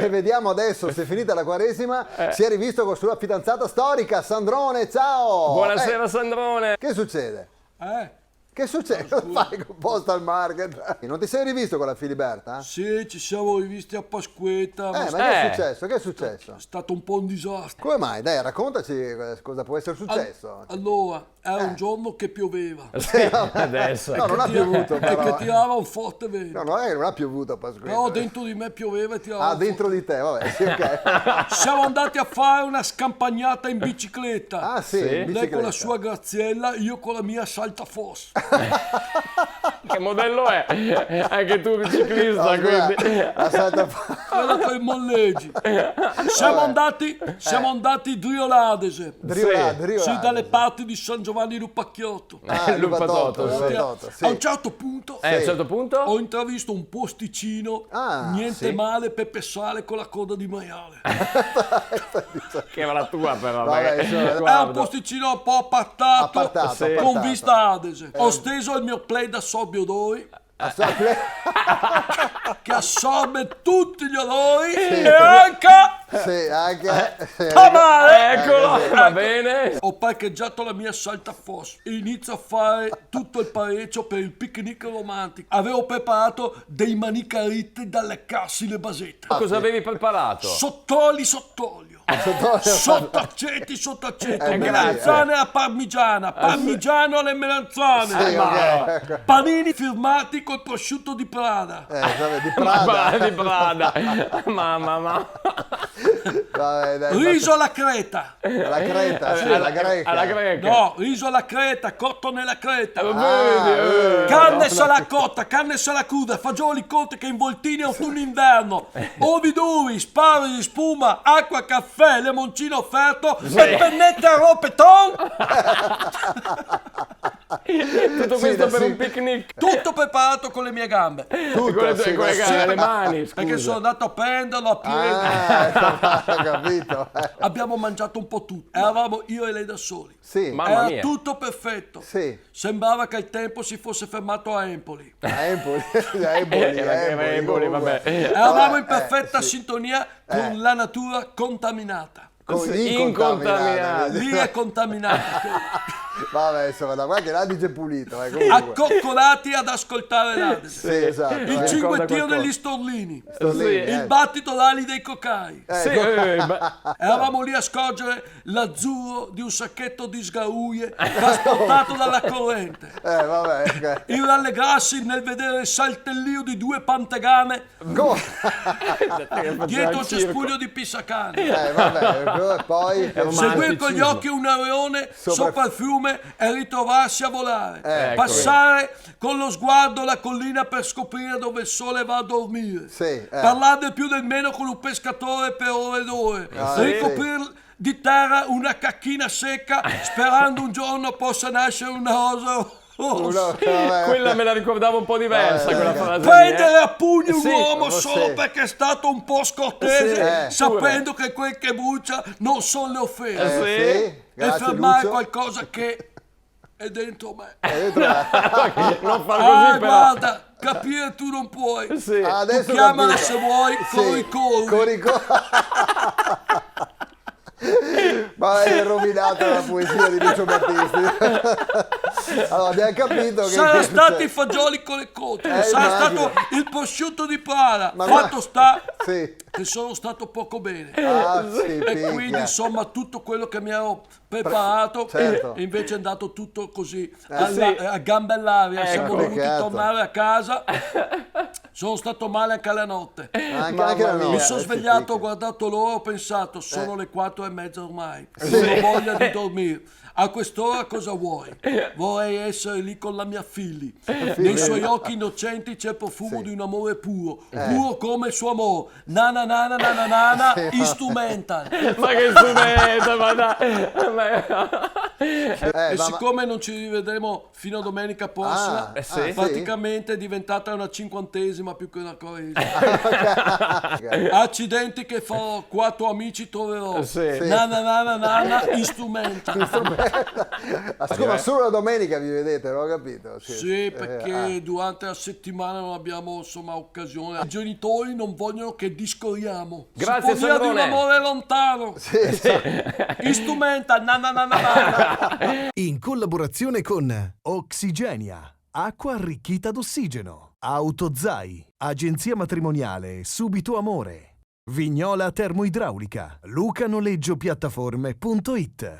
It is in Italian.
E vediamo adesso se finita la Quaresima si è rivisto con sua fidanzata storica, Sandrone, ciao! Buonasera Sandrone! Che succede? Che succede? Cosa fai con Postal Market? Non ti sei rivisto con la Filiberta? Sì, ci siamo rivisti a Pasquetta, Ma che è successo? Che è successo? è stato un po' un disastro. Come mai? Dai, raccontaci cosa può essere successo. Allora, era un giorno che pioveva. Adesso. No, non ha piovuto E però. che tirava un forte vento. No, non è che non ha piovuto a Pasquetta. Però dentro di me pioveva e tirava Ah, un dentro di te, vabbè, sì, ok. forte. Siamo andati a fare una scampagnata in bicicletta. Ah, sì, in Lei con bicicletta. la sua Graziella, io con la mia Saltafoss. Che modello è? Anche tu ciclista, No, quindi. Quella con i molleggi. Siamo andati Drioladese. Driolade. Sì, dalle parti di San Giovanni Lupacchiotto. Ah, Lupatotto, Lupatotto, sì. A un certo punto A un certo punto? ho intravisto un posticino, niente sì. male, pepe sale con la coda di maiale. Che era la tua però. Vabbè, perché- insomma, È un guarda. posticino un po' appartato, Appartato, Sì. appartato. con vista Adese. Ho steso il mio play d'assorbio odori, che assorbe tutti gli odori e anche Sì, anche... male. Eccolo, va bene. Ho parcheggiato la mia Saltafoss e inizio a fare tutto il parecchio per il picnic romantico. Avevo preparato dei manicaretti da leccarsi le basette. Cosa avevi preparato? Sottoli sott'olio. Sott'acetti, melanzane alla parmigiana, parmigiano alle melanzane, Sì, ok. panini firmati col prosciutto di Prada, Vabbè, di Prada. Di Prada. Mamma. Vabbè, dai, riso alla creta, alla creta, sì, alla greca. Alla greca. no, riso alla creta, cotto nella creta, Vedi, carne sala cotta, carne sala cruda, fagioli cotti che involtini autunno-inverno, uovi duri, spari di spuma, acqua, caffè, limoncino offerto e pennette a ropeton. Tutto questo per un picnic. Tutto preparato con le mie gambe. Tutto, Con sì, le sì. le mani, Perché sono scusa. andato a prenderlo a piedi. Ho capito. Abbiamo mangiato un po' tutto. Eravamo io e lei da soli. Sì, Mamma Era mia. tutto perfetto. sì. Sembrava che il tempo si fosse fermato a Empoli. A Empoli, Empoli, vabbè. Eravamo in perfetta sì. sintonia con la natura contaminata. Incontaminati. Lì è contaminata. Vabbè, insomma, da qua che l'Adige è pulito, comunque. Accoccolati ad ascoltare l'Adese. Sì, esatto. Il cinguettio degli storlini. Sto lì, Il battito d'ali dei cocai. Sì, Eravamo lì a scorgere l'azzurro di un sacchetto di sgaruglie trasportato dalla corrente. Vabbè, ok. Il rallegrarsi nel vedere il saltellio di due pantegane dietro il cespuglio di Pisacane. Vabbè, poi... Seguire con gli occhi un areone sopra il fiume e ritrovarsi a volare. Ecco. Passare con lo sguardo la collina per scoprire dove il sole va a dormire. Sì, Parlare del più del meno con un pescatore per ore ed ore. sì. Ricoprire di terra una cacchina secca sperando un giorno possa nascere una rosa. quella me la ricordavo un po' diversa, quella frase. Prendere a pugni un Sì, uomo sì. solo perché è stato un po' scortese, Sì, sapendo che quel che brucia non sono le offese. Sì. Sì, E grazie fermare Lucio. qualcosa che è dentro me. Non far così però. Guarda, capire tu non puoi. Sì. Adesso Tu chiamala capito. se vuoi Coricori. Ma hai rovinato la poesia di Lucio Battisti. Allora, abbiamo capito che... Saranno stati i fagioli con le cote, sarà immagino. stato il prosciutto di Prada. Ma Fatto sta Sì. che sono stato poco bene. Ah, sì, E picchia. quindi insomma tutto quello che mi ero preparato Certo. e invece è andato tutto così sì. a gambe all'aria. Siamo dovuti peccato. tornare a casa. Sono stato male anche la notte. Anche Mamma la mia. notte. Mi sono sì, svegliato, picchia. ho guardato l'ora, ho pensato sono le 4:30 ormai, non ho voglia di dormire. A quest'ora cosa vuoi? Vorrei essere lì con la mia figlia. Nei suoi occhi innocenti c'è il profumo di un amore puro, puro come il suo amore. Nana nana nana nana, instrumental. Ma che strumento, ma dai. E ma- siccome non ci rivedremo fino a domenica prossima, sì. praticamente è diventata una 50esima più che una 40esima. Accidenti che farò, 4 amici troverò. Sì. Na, instrumenta. Ma solo la domenica vi vedete, non ho capito? Sì, perché durante la settimana non abbiamo insomma occasione. I genitori non vogliono che discorriamo. Grazie, si può dire di un Sandrone. amore lontano. Instrumenta, na. In collaborazione con Oxigenia, acqua arricchita d'ossigeno, Autozai, agenzia matrimoniale Subito Amore, Vignola Termoidraulica, lucanoleggiopiattaforme.it.